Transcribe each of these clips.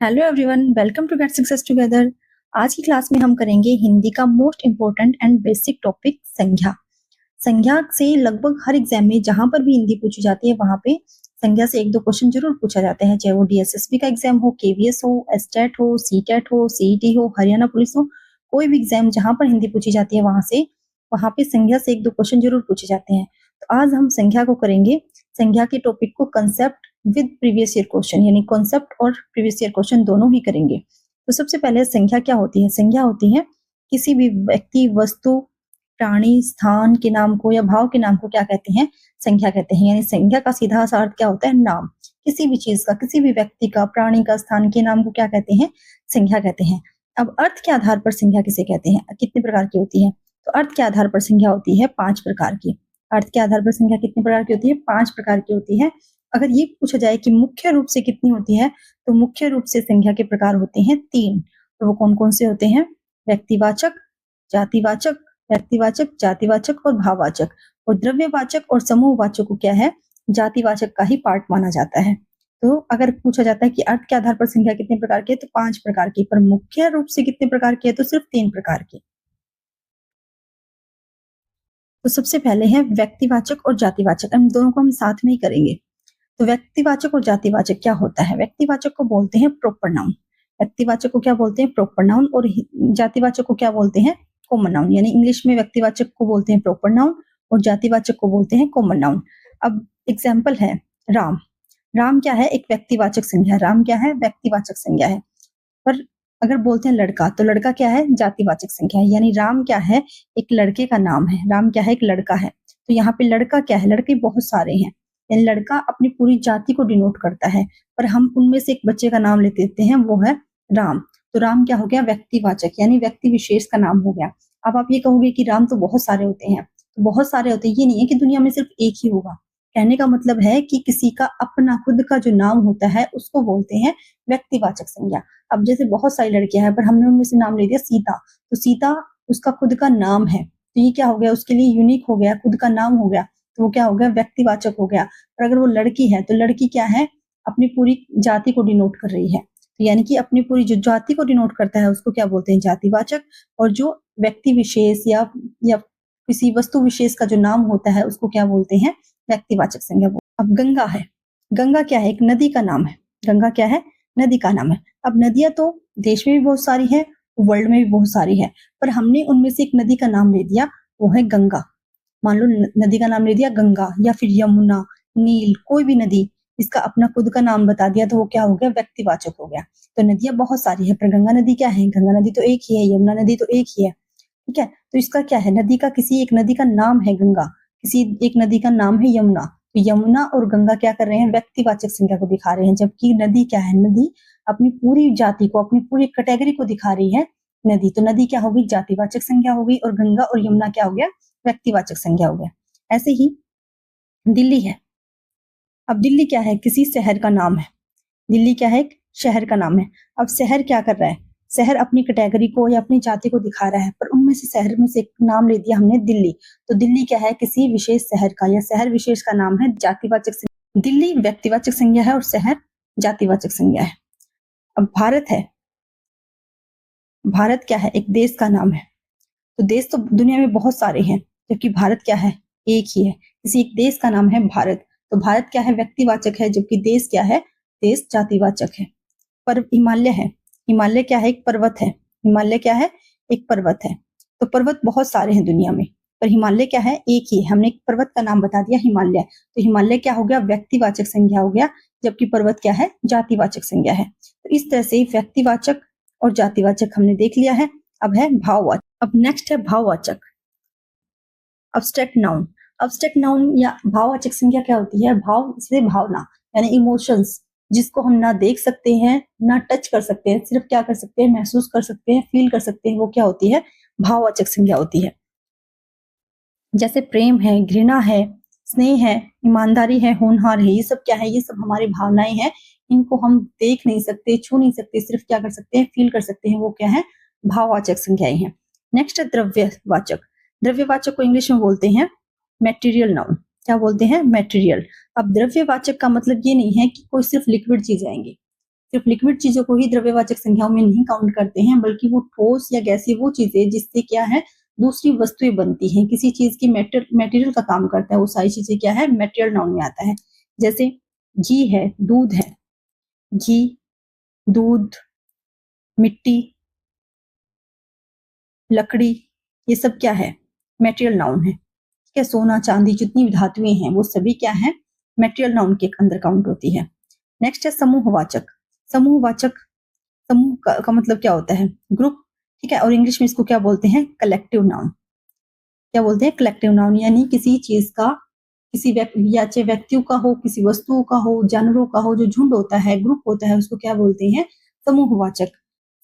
Hello everyone, welcome to get success together. आज की class में हम करेंगे हिंदी का most important and basic topic संज्ञा। संज्ञा से लगभग हर एग्जाम में जहां पर भी हिंदी पूछी जाती है वहां पे संज्ञा से एक दो क्वेश्चन जरूर पूछा जाते हैं, चाहे वो डीएसएसबी का एग्जाम हो, केवीएस हो, एसटेट हो, सीटेट हो, सीईटी हो, हरियाणा पुलिस हो। कोई भी एग्जाम जहां पर हिंदी पूछी जाती है वहां पे संज्ञा से एक दो क्वेश्चन जरूर पूछे जाते हैं। तो आज हम संज्ञा को करेंगे। संज्ञा के टॉपिक को concept with previous year question, यानी कॉन्सेप्ट और प्रीवियस ईयर क्वेश्चन दोनों ही करेंगे। तो सबसे पहले संज्ञा क्या होती है? संज्ञा होती है किसी भी व्यक्ति, वस्तु, प्राणी, स्थान के नाम को या भाव के नाम को क्या कहते हैं? संज्ञा कहते हैं। यानी संज्ञा का सीधा सा अर्थ क्या होता है? नाम। किसी भी चीज का, किसी भी व्यक्ति का, प्राणी का, स्थान के नाम को क्या कहते हैं? संज्ञा कहते हैं। अब अर्थ के आधार पर संज्ञा किसे कहते हैं? कितने प्रकार की होती है? तो अर्थ के आधार पर संज्ञा होती है 5 प्रकार की। अर्थ के आधार पर संज्ञा कितने प्रकार की होती है? 5 प्रकार की होती है। अगर ये पूछा जाए कि मुख्य रूप से कितनी होती है, तो मुख्य रूप से संज्ञा के प्रकार होते हैं 3। तो वो कौन कौन से होते हैं? व्यक्तिवाचक, जातिवाचक, व्यक्तिवाचक, जातिवाचक और भाववाचक। और द्रव्यवाचक और समूहवाचक को क्या है? जातिवाचक का ही पार्ट माना जाता है। तो अगर पूछा जाता है कि अर्थ के आधार पर संज्ञा कितने प्रकार की है, तो 5 प्रकार की। पर मुख्य रूप से कितने प्रकार की है? तो सिर्फ 3 प्रकार की। तो सबसे पहले है व्यक्तिवाचक और जातिवाचक। इन दोनों को हम साथ में ही करेंगे। तो व्यक्तिवाचक और जातिवाचक क्या होता है? व्यक्तिवाचक को बोलते हैं प्रॉपर नाउन। व्यक्तिवाचक को क्या बोलते हैं? Proper noun. और जातिवाचक को क्या बोलते हैं? Common noun. यानी इंग्लिश में व्यक्तिवाचक को बोलते हैं प्रॉपर नाउन और जातिवाचक को बोलते हैं कॉमन नाउन। अब एग्जाम्पल है राम। राम क्या है? एक व्यक्तिवाचक संज्ञा। राम क्या है? व्यक्तिवाचक संज्ञा है। पर अगर बोलते हैं लड़का, तो लड़का क्या है? जातिवाचक संख्या है। यानी राम क्या है? एक लड़के का नाम है। राम क्या है? एक लड़का है। तो यहाँ पे लड़का क्या है? लड़के बहुत सारे हैं, यानी लड़का अपनी पूरी जाति को डिनोट करता है। पर हम उनमें से एक बच्चे का नाम ले देते हैं, वो है राम। तो राम क्या हो गया? व्यक्तिवाचक, यानी व्यक्ति विशेष का नाम हो गया। अब आप ये कहोगे कि राम तो बहुत सारे होते हैं। तो बहुत सारे होते हैं, ये नहीं है कि दुनिया में सिर्फ एक ही होगा। कहने का मतलब है कि किसी का अपना खुद का जो नाम होता है उसको बोलते हैं व्यक्तिवाचक संज्ञा। अब जैसे बहुत सारी लड़कियां हैं, पर हमने उनमें से नाम ले दिया सीता। तो सीता उसका खुद का नाम है, तो ये क्या हो गया? उसके लिए यूनिक हो गया, खुद का नाम हो गया। तो वो क्या हो गया? व्यक्तिवाचक हो गया। पर अगर वो लड़की है, तो लड़की क्या है? अपनी पूरी जाति को डिनोट कर रही है। तो यानी कि अपनी पूरी जो जाति को डिनोट करता है उसको क्या बोलते हैं? जातिवाचक। और जो व्यक्ति विशेष या किसी वस्तु विशेष का जो नाम होता है उसको क्या बोलते हैं? व्यक्तिवाचक संज्ञा। अब गंगा है। गंगा क्या है? एक नदी का नाम है। गंगा क्या है? नदी का नाम है। अब नदियां तो देश में भी बहुत सारी है, वर्ल्ड में भी बहुत सारी है, पर हमने उनमें से एक नदी का नाम ले दिया, वो है गंगा। मान लो नदी का नाम ले दिया गंगा, या फिर यमुना, नील, कोई भी नदी इसका अपना खुद का नाम बता दिया, तो वो क्या हो गया? व्यक्तिवाचक हो गया। तो नदियां बहुत सारी है, पर गंगा नदी क्या है? गंगा नदी तो एक ही है, यमुना नदी तो एक ही है। ठीक है, तो इसका क्या है? नदी का, किसी एक नदी का नाम है गंगा, किसी एक नदी का नाम है यमुना। तो यमुना और गंगा क्या कर रहे हैं? व्यक्तिवाचक संज्ञा को दिखा रहे हैं। जबकि नदी क्या है? नदी अपनी पूरी जाति को, अपनी पूरी कैटेगरी को दिखा रही है नदी। तो नदी क्या होगी? जातिवाचक संज्ञा हो गई। और गंगा और यमुना क्या हो गया? व्यक्तिवाचक संज्ञा हो गया। ऐसे ही दिल्ली है। अब दिल्ली क्या है? किसी शहर का नाम है। दिल्ली क्या है? एक शहर का नाम है। अब शहर क्या कर रहा है? शहर अपनी कैटेगरी को या अपनी जाति को दिखा रहा है, पर उनमें से शहर में से एक नाम ले दिया हमने दिल्ली। तो दिल्ली क्या है? किसी विशेष शहर का या शहर विशेष का नाम है, जातिवाचक संज्ञा। दिल्ली व्यक्तिवाचक संज्ञा है और शहर जातिवाचक संज्ञा है। अब भारत है। भारत क्या है? एक देश का नाम है। तो देश तो दुनिया में बहुत सारे हैं, जबकि भारत क्या है? एक ही है। किसी एक देश का नाम है भारत। तो भारत क्या है? व्यक्तिवाचक है, जबकि देश क्या है? देश जातिवाचक है। पर हिमालय है। हिमालय क्या है? एक पर्वत है। हिमालय क्या है? एक पर्वत है। तो पर्वत बहुत सारे हैं दुनिया में, पर हिमालय क्या है? एक ही है। हमने एक पर्वत का नाम बता दिया, हिमालय। तो हिमालय क्या हो गया? व्यक्तिवाचक संज्ञा हो गया, जबकि पर्वत क्या है? जातिवाचक संज्ञा है। तो इस तरह से व्यक्तिवाचक और जातिवाचक हमने देख लिया है। अब है भाववाचक। अब नेक्स्ट है भाववाचक। Abstract noun. अब्स्ट्रैक्ट नाउन या भाववाचक संज्ञा क्या होती है? भाव से भावना, यानी इमोशंस, जिसको हम ना देख सकते हैं, ना टच कर सकते हैं, सिर्फ क्या कर सकते हैं? महसूस कर सकते हैं, फील कर सकते हैं। वो क्या होती है? भाववाचक संज्ञा होती है। जैसे प्रेम है, घृणा है, स्नेह है, ईमानदारी है, होनहार है, ये सब क्या है? ये सब हमारी भावनाएं हैं। इनको हम देख नहीं सकते, छू नहीं सकते, सिर्फ क्या कर सकते हैं? फील कर सकते हैं। वो क्या है? भाववाचक संज्ञाएं हैं। नेक्स्ट है द्रव्यवाचक। द्रव्यवाचक को इंग्लिश में बोलते हैं मैटेरियल नाउन। क्या बोलते हैं? मैटेरियल। अब द्रव्यवाचक का मतलब ये नहीं है कि कोई सिर्फ लिक्विड चीज आएंगी, सिर्फ लिक्विड चीजों को ही द्रव्यवाचक संज्ञाओं में नहीं काउंट करते हैं, बल्कि वो ठोस या गैसीय वो चीजें जिससे क्या है दूसरी वस्तुएं बनती हैं, किसी चीज की मटेरियल का काम करता है, वो सारी चीजें क्या है मटेरियल नाउन में आता है। जैसे घी है, दूध है, घी, दूध, मिट्टी, लकड़ी, ये सब क्या है मटेरियल नाउन है। ठीक है, सोना चांदी जितनी भी धातुएं हैं वो सभी क्या है मटेरियल नाउन के अंदर काउंट होती है। नेक्स्ट है समूहवाचक। समूहवाचक, समूह का मतलब क्या होता है ग्रुप। ठीक है, और इंग्लिश में इसको क्या बोलते हैं कलेक्टिव नाउन। क्या बोलते हैं कलेक्टिव नाउन, यानी किसी चीज का, किसी या चाहे व्यक्तियों का हो, किसी वस्तुओं का हो, जानवरों का हो, जो झुंड होता है, ग्रुप होता है, उसको क्या बोलते हैं समूहवाचक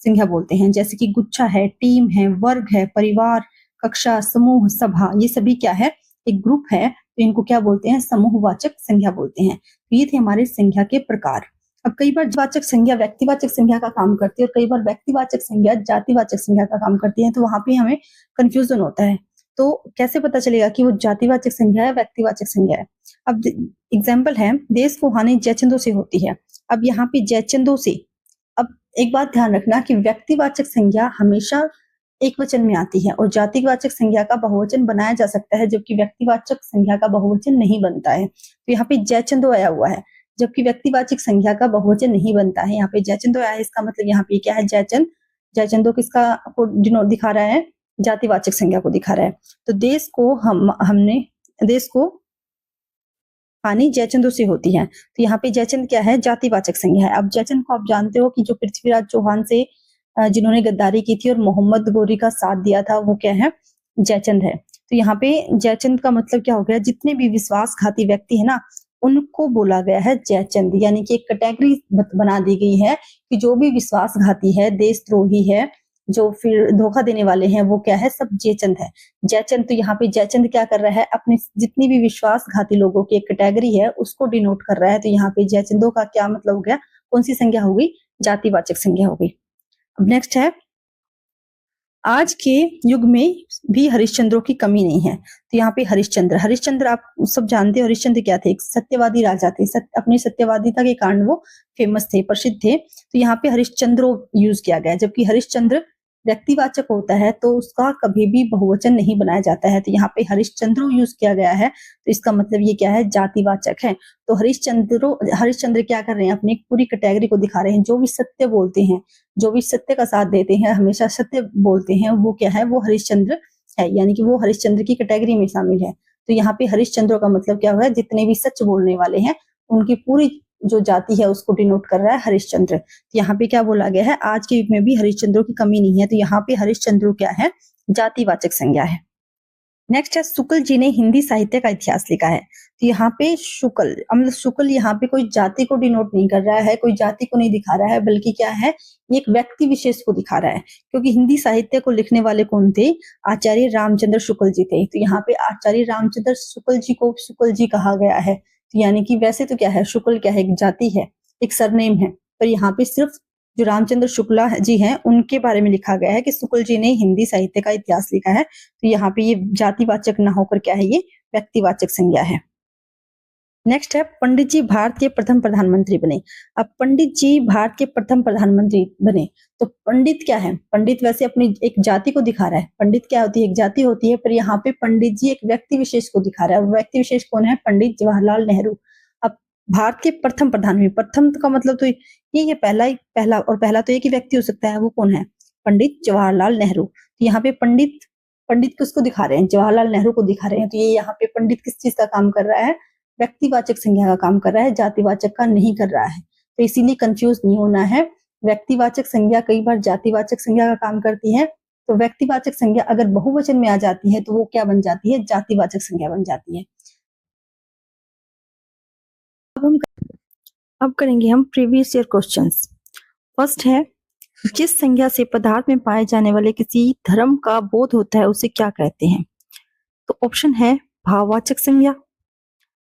संज्ञा बोलते हैं। जैसे कि गुच्छा है, टीम है, वर्ग है, परिवार, कक्षा, समूह, सभा, ये सभी क्या है एक ग्रुप है, तो इनको क्या बोलते हैं समूहवाचक संज्ञा बोलते हैं। तो ये थे हमारे संज्ञा के प्रकार। अब कई बार वाचक संज्ञा व्यक्तिवाचक संज्ञा का काम करती है और कई बार व्यक्तिवाचक संज्ञा जातिवाचक संज्ञा का काम करती है, तो वहां पे हमें कंफ्यूजन होता है। तो कैसे पता चलेगा कि वो जातिवाचक संज्ञा है व्यक्तिवाचक संज्ञा है। अब एग्जाम्पल है देश को हानि जयचंदों से होती है। अब यहाँ पे जयचंदों से, अब एक बात ध्यान रखना कि व्यक्तिवाचक संज्ञा हमेशा एक वचन में आती है और जातिवाचक संज्ञा का बहुवचन बनाया जा सकता है, जबकि व्यक्तिवाचक संज्ञा का बहुवचन नहीं बनता है। तो यहाँ पे जयचंदो आया हुआ है, जबकि व्यक्तिवाचक संज्ञा का बहुवचन नहीं बनता है। यहाँ पे जयचंदो आया है, इसका मतलब यहाँ पे क्या है जयचंद। जयचंदो किसका को दिखा रहा है जातिवाचक संज्ञा को दिखा रहा है। तो देश को हमने देश को हानि जयचंदों से होती है, तो यहाँ पे जयचंद क्या है जातिवाचक संज्ञा है। अब जयचंद को आप जानते हो कि जो पृथ्वीराज चौहान से जिन्होंने गद्दारी की थी और मोहम्मद गोरी का साथ दिया था, वो क्या है जयचंद है। तो यहाँ पे जयचंद का मतलब क्या हो गया, जितने भी विश्वासघाती व्यक्ति है ना उनको बोला गया है जयचंद, यानी कि एक कैटेगरी बना दी गई है कि जो भी विश्वासघाती है, देशद्रोही है, जो फिर धोखा देने वाले हैं, वो क्या है सब जयचंद है। जयचंद, तो यहाँ पे जयचंद क्या कर रहा है अपने जितनी भी विश्वासघाती लोगों की एक कैटेगरी है उसको डिनोट कर रहा है। तो यहाँ पे जयचंदों का क्या मतलब हो गया, कौन सी संज्ञा हो गई जातिवाचक संज्ञा हो गई। अब नेक्स्ट है आज के युग में भी हरिश्चंद्रों की कमी नहीं है। तो यहाँ पे हरिश्चंद्र आप सब जानते हो हरिश्चंद्र क्या थे, एक सत्यवादी राजा थे, अपनी सत्यवादिता के कारण वो फेमस थे, प्रसिद्ध थे। तो यहाँ पे हरिश्चंद्रो यूज किया गया, जबकि हरिश्चंद्र व्यक्तिवाचक होता है तो उसका कभी भी बहुवचन नहीं बनाया जाता है। तो यहाँ पे हरिश्चंद्रो यूज किया गया है, तो इसका मतलब ये क्या है जातिवाचक है। तो हरिश्चंद्र क्या कर रहे हैं अपनी पूरी कैटेगरी को दिखा रहे हैं, जो भी सत्य बोलते हैं, जो भी सत्य का साथ देते हैं, हमेशा सत्य बोलते हैं, वो क्या है वो हरिश्चंद्र है, यानी कि वो हरिश्चंद्र की कैटेगरी में शामिल है। तो यहाँ पे हरिश्चंद्रों का मतलब क्या हुआ, जितने भी सच बोलने वाले हैं उनकी पूरी जो जाति है उसको डिनोट कर रहा है हरिश्चंद्र। तो यहाँ पे क्या बोला गया है आज के युग में भी हरिश्चंद्रों की कमी नहीं है। तो यहाँ पे हरिश्चंद्र क्या है जातिवाचक संज्ञा है। नेक्स्ट है शुक्ल जी ने हिंदी साहित्य का इतिहास लिखा है। तो यहाँ पे शुक्ल मतलब शुक्ल यहाँ पे कोई जाति को डिनोट नहीं कर रहा है, कोई जाति को नहीं दिखा रहा है, बल्कि क्या है ये एक व्यक्ति विशेष को दिखा रहा है, क्योंकि हिंदी साहित्य को लिखने वाले कौन थे, आचार्य रामचंद्र शुक्ल जी थे। तो यहाँ पे आचार्य रामचंद्र शुक्ल जी को शुक्ल जी कहा गया है। तो यानी कि वैसे तो क्या है शुक्ल क्या है एक जाति है, एक सरनेम है, पर यहाँ पे सिर्फ जो रामचंद्र शुक्ला जी हैं उनके बारे में लिखा गया है कि शुक्ल जी ने हिंदी साहित्य का इतिहास लिखा है। तो यहाँ पे ये जातिवाचक ना होकर क्या है ये व्यक्तिवाचक संज्ञा है। नेक्स्ट है पंडित जी भारत के प्रथम प्रधानमंत्री बने। अब पंडित जी भारत के प्रथम प्रधानमंत्री बने, तो पंडित क्या है, पंडित वैसे अपनी एक जाति को दिखा रहा है, पंडित क्या होती है एक जाति होती है, पर यहाँ पे पंडित जी एक व्यक्ति विशेष को दिखा रहा है। व्यक्ति विशेष कौन है, पंडित जवाहरलाल नेहरू। अब भारत के प्रथम प्रधानमंत्री, प्रथम का मतलब तो ये पहला और पहला तो एक ही व्यक्ति हो सकता है, वो कौन है पंडित जवाहरलाल नेहरू। तो यहाँ पे पंडित किसको दिखा रहे हैं, जवाहरलाल नेहरू को दिखा रहे हैं। तो ये यहाँ पे पंडित किस चीज का काम कर रहा है, व्यक्तिवाचक संज्ञा का काम कर रहा है, जातिवाचक का नहीं कर रहा है। तो इसीलिए कंफ्यूज नहीं होना है, व्यक्तिवाचक संज्ञा कई बार जातिवाचक संज्ञा का काम करती है। तो व्यक्तिवाचक संज्ञा अगर बहुवचन में आ जाती है तो वो क्या बन जाती है, जातिवाचक संज्ञा बन जाती है। अब करेंगे हम प्रीवियस ईयर क्वेश्चंस। फर्स्ट है जिस संज्ञा से पदार्थ में पाए जाने वाले किसी धर्म का बोध होता है उसे क्या कहते हैं। तो ऑप्शन है भाववाचक संज्ञा,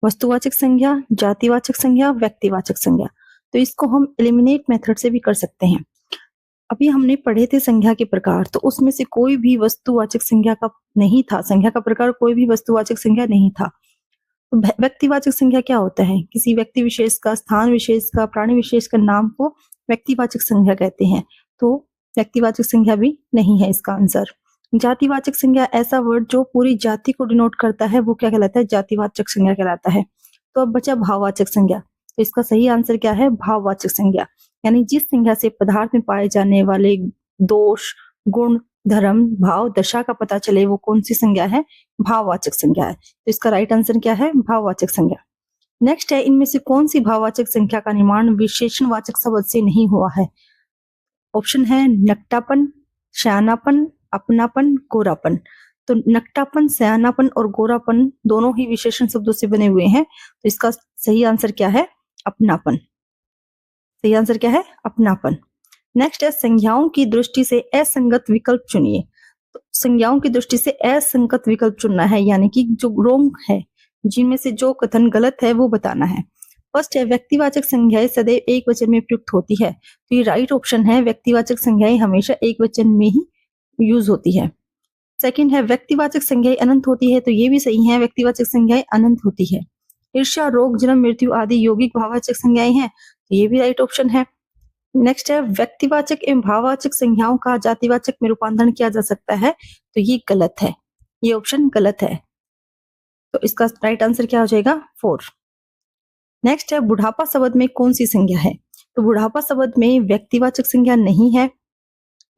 वस्तुवाचक संज्ञा, जातिवाचक संज्ञा, व्यक्तिवाचक संज्ञा। तो इसको हम एलिमिनेट मेथड से भी कर सकते हैं। अभी हमने पढ़े थे संज्ञा के प्रकार, तो उसमें से कोई भी वस्तुवाचक संज्ञा का नहीं था, संज्ञा का प्रकार कोई भी वस्तुवाचक संज्ञा नहीं था। तो व्यक्तिवाचक संज्ञा क्या होता है, किसी व्यक्ति विशेष का, स्थान विशेष का, प्राणी विशेष का नाम को व्यक्तिवाचक संज्ञा कहते हैं। तो व्यक्तिवाचक संज्ञा भी नहीं है इसका आंसर। जातिवाचक संज्ञा ऐसा वर्ड जो पूरी जाति को डिनोट करता है वो क्या कहलाता है? जातिवाचक संज्ञा कहलाता है। तो अब बचा भाववाचक संज्ञा। तो इसका सही आंसर क्या है? भाववाचक संज्ञा। यानी जिस संज्ञा से पदार्थ में पाए जाने वाले दोष, गुण, धर्म, भाव, दशा का पता चले वो कौन सी संज्ञा है? भाववाचक संज्ञा है। तो इसका राइट आंसर क्या है? भाववाचक संज्ञा। नेक्स्ट है, इनमें से कौन सी भाववाचक संख्या का निर्माण विशेषणवाचक शब्द से नहीं हुआ है? ऑप्शन है नकटापन, शयानापन, अपनापन, गोरापन। तो नकटापन, सयानापन और गोरापन दोनों ही विशेषण शब्दों से बने हुए हैं। तो इसका सही आंसर क्या है? अपनापन। सही आंसर क्या है? अपनापन। नेक्स्ट है, संज्ञाओं की दृष्टि से असंगत विकल्प चुनिए। तो संज्ञाओं की दृष्टि से असंगत विकल्प चुनना है, यानी कि जो रॉन्ग है, जिनमें से जो कथन गलत है वो बताना है। फर्स्ट है, व्यक्तिवाचक संज्ञाएं सदैव एक वचन में प्रयुक्त होती है। तो ये राइट ऑप्शन है, व्यक्तिवाचक संज्ञाएं हमेशा एक वचन में ही यूज होती है। सेकंड है, व्यक्तिवाचक संज्ञाएं अनंत होती है। तो ये भी सही है, व्यक्तिवाचक संज्ञाएं अनंत होती है। ईर्ष्या, रोग, जन्म, मृत्यु आदि यौगिक भाववाचक संज्ञाएं हैं। तो ये भी राइट ऑप्शन है। नेक्स्ट है, व्यक्तिवाचक एवं भाववाचक संज्ञाओं का जातिवाचक में रूपांतरण किया जा सकता है। तो ये गलत है, ये ऑप्शन गलत है। तो इसका राइट आंसर क्या हो जाएगा? 4। नेक्स्ट है, बुढ़ापा शब्द में कौन सी संज्ञा है? तो बुढ़ापा शब्द में व्यक्तिवाचक संज्ञा नहीं है,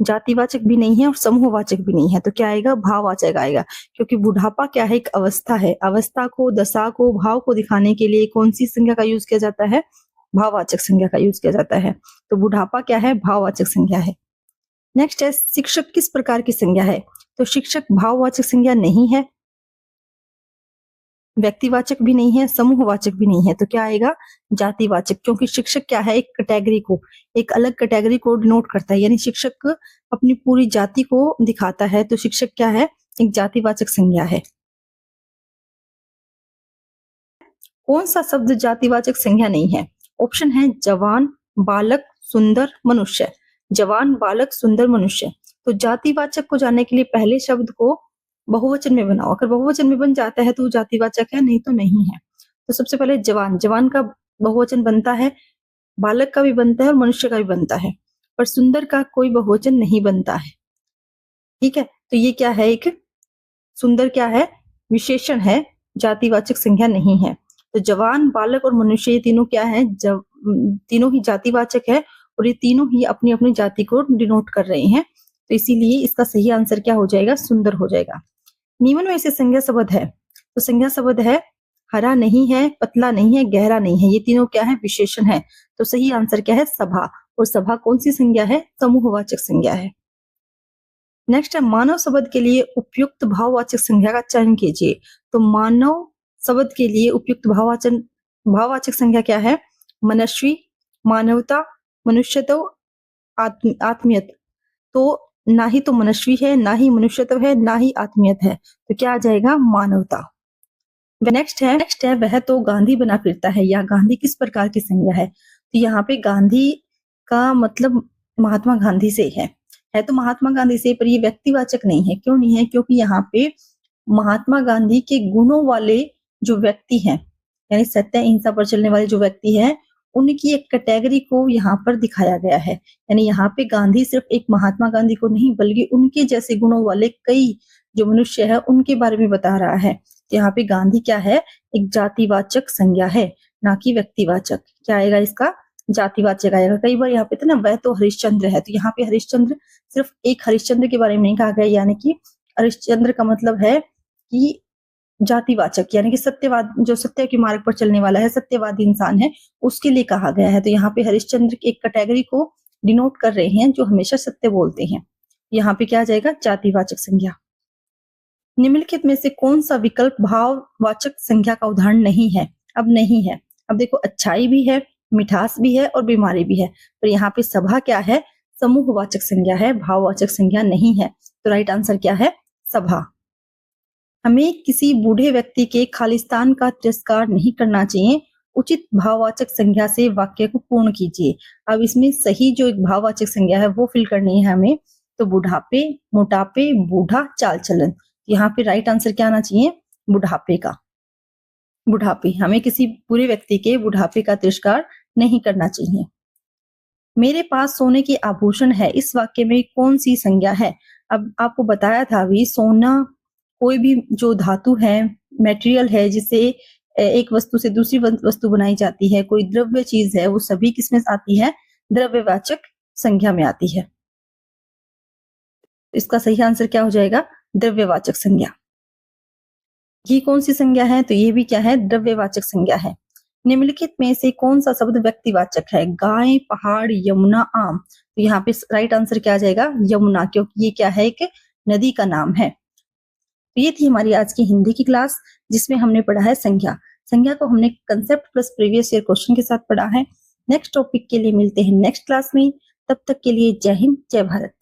जातिवाचक भी नहीं है और समूहवाचक भी नहीं है। तो क्या आएगा? भाववाचक आएगा, क्योंकि बुढ़ापा क्या है? एक अवस्था है। अवस्था को, दशा को, भाव को दिखाने के लिए कौन सी संज्ञा का यूज किया जाता है? भाववाचक संज्ञा का यूज किया जाता है। तो बुढ़ापा क्या है? भाववाचक संज्ञा है। नेक्स्ट है, शिक्षक किस प्रकार की संज्ञा है? तो शिक्षक भाववाचक संज्ञा नहीं है, व्यक्तिवाचक भी नहीं है, समूहवाचक भी नहीं है। तो क्या आएगा? जातिवाचक, क्योंकि शिक्षक क्या है? एक कैटेगरी को, एक अलग कैटेगरी को डिनोट करता है, यानी शिक्षक अपनी पूरी जाति को दिखाता है। तो शिक्षक क्या है? एक जातिवाचक संज्ञा है। कौन सा शब्द जातिवाचक संज्ञा नहीं है? ऑप्शन है जवान, बालक, सुंदर, मनुष्य। जवान, बालक, सुंदर, मनुष्य। तो जातिवाचक को जानने के लिए पहले शब्द को बहुवचन में बनाओ। अगर बहुवचन में बन जाता है तो वो जातिवाचक है, नहीं तो नहीं है। तो सबसे पहले जवान, जवान का बहुवचन बनता है, बालक का भी बनता है और मनुष्य का भी बनता है, पर सुंदर का कोई बहुवचन नहीं बनता है। ठीक है, तो ये क्या है? एक सुंदर क्या है? विशेषण है, जातिवाचक संज्ञा नहीं है। तो जवान, बालक और मनुष्य ये तीनों क्या है? तीनों ही जातिवाचक है और ये तीनों ही अपनी अपनी जाति को डिनोट कर रहे हैं। तो इसीलिए इसका सही आंसर क्या हो जाएगा? सुंदर हो जाएगा। निम्न में से संज्ञा शब्द है। तो संज्ञा शब्द है हरा नहीं है, पतला नहीं है, गहरा नहीं है। ये तीनों क्या है? विशेषण है। तो सही आंसर क्या है? सभा। और सभा कौन सी संज्ञा है? समूहवाचक संज्ञा है। नेक्स्ट है, मानव शब्द के लिए उपयुक्त भाववाचक संज्ञा का चयन कीजिए। तो मानव शब्द के लिए उपयुक्त भाववाचक संज्ञा क्या है? मनस्वी, मानवता, मनुष्यत्व, आत्मीयत। तो ना ही तो मनस्वी है, ना ही मनुष्यत्व है, ना ही आत्मीयत है। तो क्या आ जाएगा? मानवता। नेक्स्ट है, वह तो गांधी बना फिरता है। या गांधी किस प्रकार की संज्ञा है? तो यहाँ पे गांधी का मतलब महात्मा गांधी से है तो महात्मा गांधी से, पर ये व्यक्तिवाचक नहीं है। क्यों नहीं है? क्योंकि यहाँ पे महात्मा गांधी के गुणों वाले जो व्यक्ति हैं, यानी सत्य अहिंसा पर चलने वाले जो व्यक्ति हैं, उनकी एक कैटेगरी को यहाँ पर दिखाया गया है। यानी यहाँ पे गांधी सिर्फ एक महात्मा गांधी को नहीं, बल्कि उनके जैसे गुणों वाले कई जो मनुष्य है उनके बारे में बता रहा है। तो यहाँ पे गांधी क्या है? एक जातिवाचक संज्ञा है, ना कि व्यक्तिवाचक। क्या आएगा इसका? जातिवाचक आएगा। कई बार यहाँ पे तो ना वह तो हरिश्चंद्र है, तो यहाँ पे हरिश्चंद्र सिर्फ एक हरिश्चंद्र के बारे में नहीं कहा गया, यानी कि हरिश्चंद्र का मतलब है कि जातिवाचक, यानी कि सत्यवाद, जो सत्य के मार्ग पर चलने वाला है, सत्यवादी इंसान है, उसके लिए कहा गया है। तो यहाँ पे हरिश्चंद्र एक कैटेगरी को डिनोट कर रहे हैं जो हमेशा सत्य बोलते हैं। यहाँ पे क्या आ जाएगा? जातिवाचक संज्ञा। निम्नलिखित में से कौन सा विकल्प भाववाचक संज्ञा का उदाहरण नहीं है? अब नहीं है। अब देखो, अच्छाई भी है, मिठास भी है और बीमारी भी है, पर यहाँ पे सभा क्या है? समूहवाचक संज्ञा है, भाववाचक संज्ञा नहीं है। तो राइट आंसर क्या है? सभा। हमें किसी बूढ़े व्यक्ति के खालिस्तान का तिरस्कार नहीं करना चाहिए। उचित भाववाचक संज्ञा से वाक्य को पूर्ण कीजिए। अब इसमें सही जो एक भाववाचक संज्ञा है वो फिल करनी है हमें। तो बुढ़ापे, मोटापे, बूढ़ा, चाल चलन। यहाँ पे राइट आंसर क्या आना चाहिए? बुढ़ापे का। बुढ़ापे, हमें किसी बुरे व्यक्ति के बुढ़ापे का तिरस्कार नहीं करना चाहिए। मेरे पास सोने के आभूषण है, इस वाक्य में कौन सी संज्ञा है? अब आपको बताया था अभी, सोना कोई भी जो धातु है, मटेरियल है, जिससे एक वस्तु से दूसरी वस्तु बनाई जाती है, कोई द्रव्य चीज है, वो सभी किसमें आती है? द्रव्यवाचक संज्ञा में आती है। इसका सही आंसर क्या हो जाएगा? द्रव्यवाचक संज्ञा। ये कौन सी संज्ञा है? तो ये भी क्या है? द्रव्यवाचक संज्ञा है। निम्नलिखित में से कौन सा शब्द व्यक्तिवाचक है? गाय, पहाड़, यमुना, आम। तो यहाँ पे राइट आंसर क्या आ जाएगा? यमुना, क्योंकि ये क्या है? एक नदी का नाम है। तो ये थी हमारी आज की हिंदी की क्लास, जिसमें हमने पढ़ा है संज्ञा। संज्ञा को हमने concept plus previous year question के साथ पढ़ा है। नेक्स्ट टॉपिक के लिए मिलते हैं नेक्स्ट क्लास में। तब तक के लिए जय हिंद, जय भारत।